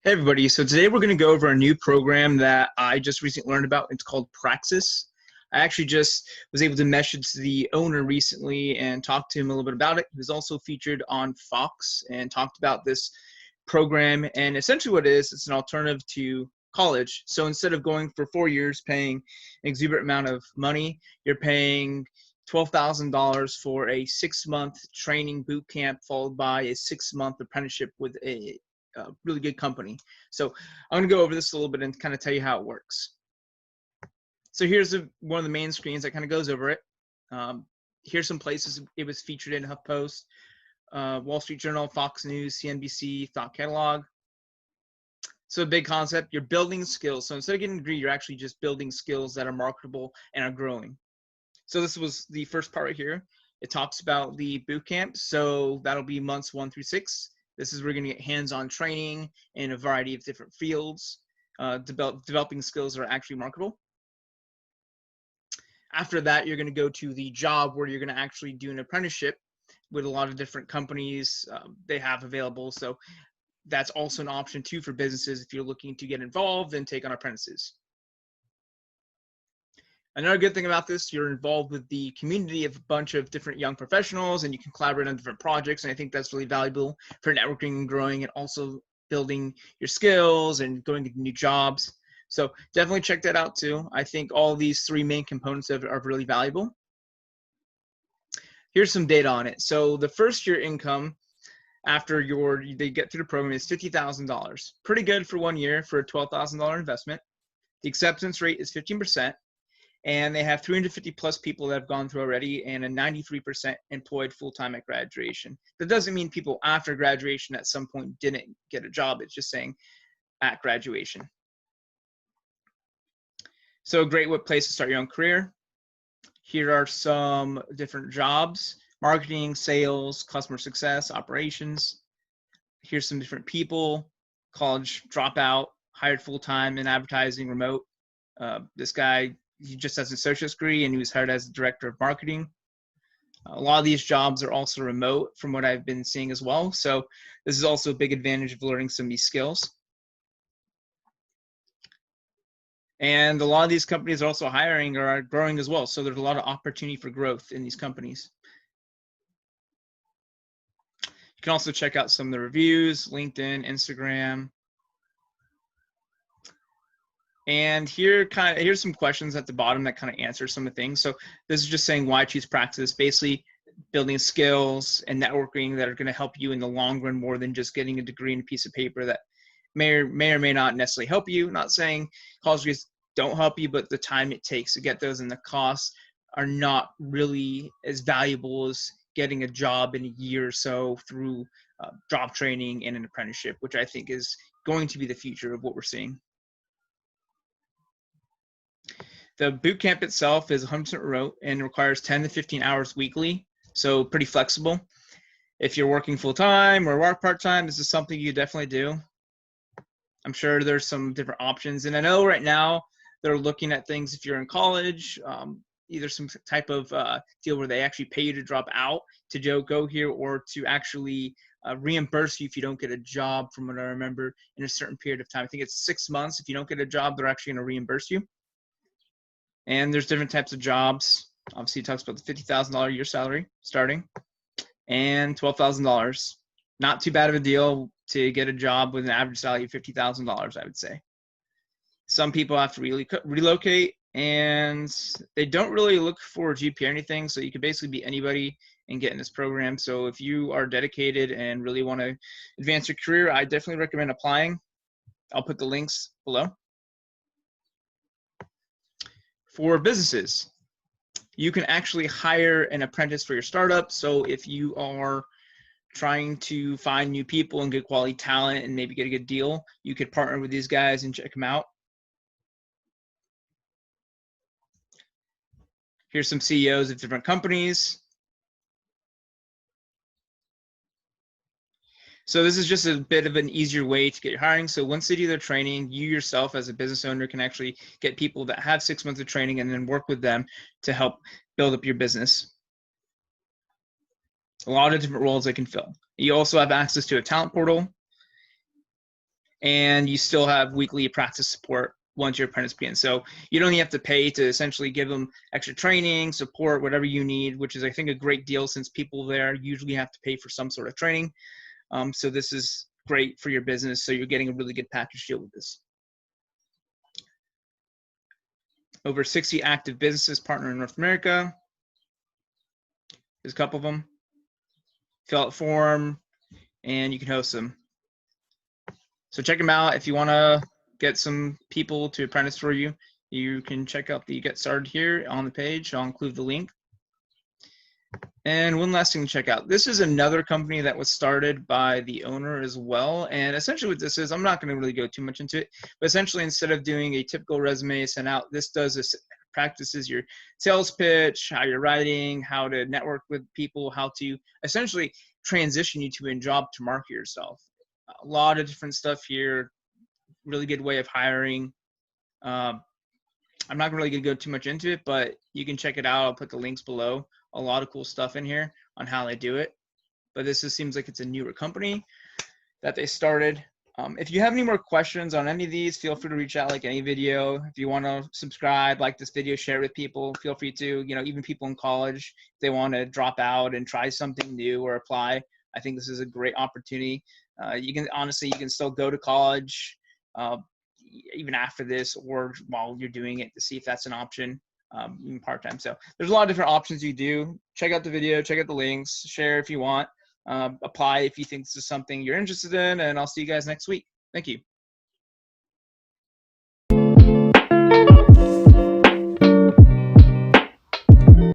Hey everybody, so today we're going to go over a new program that I just recently learned about. It's called Praxis. I actually just was able to message the owner recently and talk to him a little bit about it. He was also featured on Fox and talked about this program, and essentially what it is, it's an alternative to college. So instead of going for 4 years paying an exuberant amount of money, you're paying $12,000 for a 6-month training boot camp followed by a 6-month apprenticeship with a really good company. So I'm going to go over this a little bit and kind of tell you how it works. So here's one of the main screens that kind of goes over it. Here's some places it was featured in: HuffPost, Wall Street Journal, Fox News, CNBC, Thought Catalog. So a big concept, you're building skills. So instead of getting a degree, you're actually just building skills that are marketable and are growing. So this was the first part right here. It talks about the boot camp. So that'll be months 1 through 6. This is where you're going to get hands-on training in a variety of different fields, developing skills that are actually marketable. After that, you're going to go to the job where you're going to actually do an apprenticeship with a lot of different companies they have available. So that's also an option too for businesses if you're looking to get involved and take on apprentices. Another good thing about this, you're involved with the community of a bunch of different young professionals, and you can collaborate on different projects. And I think that's really valuable for networking and growing, and also building your skills and going to new jobs. So definitely check that out too. I think all these 3 main components of it are really valuable. Here's some data on it. So the first year income after they get through the program is $50,000. Pretty good for 1 year for a $12,000 investment. The acceptance rate is 15%. And they have 350 plus people that have gone through already, and a 93% employed full-time at graduation. That doesn't mean people after graduation at some point didn't get a job. It's just saying at graduation. So a great place to start your own career. Here are some different jobs: marketing, sales, customer success, operations. Here's some different people: college dropout, hired full-time in advertising, remote. This guy, he just has an associate's degree and he was hired as the director of marketing. A lot of these jobs are also remote from what I've been seeing as well. So this is also a big advantage of learning some of these skills. And a lot of these companies are also hiring or are growing as well. So there's a lot of opportunity for growth in these companies. You can also check out some of the reviews, LinkedIn, Instagram. And here's some questions at the bottom that kind of answer some of the things. So this is just saying why choose Praxis, basically building skills and networking that are going to help you in the long run more than just getting a degree and a piece of paper that may or may not necessarily help you. Not saying college degrees don't help you, but the time it takes to get those and the costs are not really as valuable as getting a job in a year or so through job training and an apprenticeship, which I think is going to be the future of what we're seeing. The boot camp itself is 100% remote and requires 10 to 15 hours weekly, so pretty flexible. If you're working full-time or work part-time, this is something you definitely do. I'm sure there's some different options, and I know right now they're looking at things if you're in college, either some type of deal where they actually pay you to drop out to go here, or to actually reimburse you if you don't get a job, from what I remember, in a certain period of time. I think it's 6 months. If you don't get a job, they're actually going to reimburse you. And there's different types of jobs. Obviously, it talks about the $50,000 a year salary starting, and $12,000. Not too bad of a deal to get a job with an average salary of $50,000, I would say. Some people have to relocate, and they don't really look for a GPA or anything, so you could basically be anybody and get in this program. So if you are dedicated and really want to advance your career, I definitely recommend applying. I'll put the links below. For businesses, you can actually hire an apprentice for your startup. So if you are trying to find new people and good quality talent and maybe get a good deal, you could partner with these guys and check them out. Here's some CEOs of different companies. So this is just a bit of an easier way to get your hiring. So once they do their training, you yourself as a business owner can actually get people that have 6 months of training and then work with them to help build up your business. A lot of different roles they can fill. You also have access to a talent portal. and you still have weekly practice support once your apprentice begins. So you don't even have to pay to essentially give them extra training, support, whatever you need, which is, I think, a great deal since people there usually have to pay for some sort of training. So this is great for your business. So you're getting a really good package deal with this. Over 60 active businesses partner in North America. There's a couple of them. Fill out form and you can host them. So check them out. If you want to get some people to apprentice for you, you can check out the Get Started here on the page. I'll include the link. And one last thing to check out. This is another company that was started by the owner as well. And essentially what this is, I'm not going to really go too much into it, but essentially instead of doing a typical resume sent out, this does this, practices your sales pitch, how you're writing, how to network with people, how to essentially transition you to a job to market yourself. A lot of different stuff here, really good way of hiring. I'm not really going to go too much into it, but you can check it out. I'll put the links below. A lot of cool stuff in here on how they do it. But this just seems like it's a newer company that they started. If you have any more questions on any of these, feel free to reach out like any video. If you want to subscribe, like this video, share it with people, feel free to, even people in college, if they want to drop out and try something new or apply, I think this is a great opportunity. You can still go to college even after this or while you're doing it to see if that's an option, even part-time. So there's a lot of different options you do. Check out the video, check out the links, share if you want, apply if you think this is something you're interested in, and I'll see you guys next week. Thank you.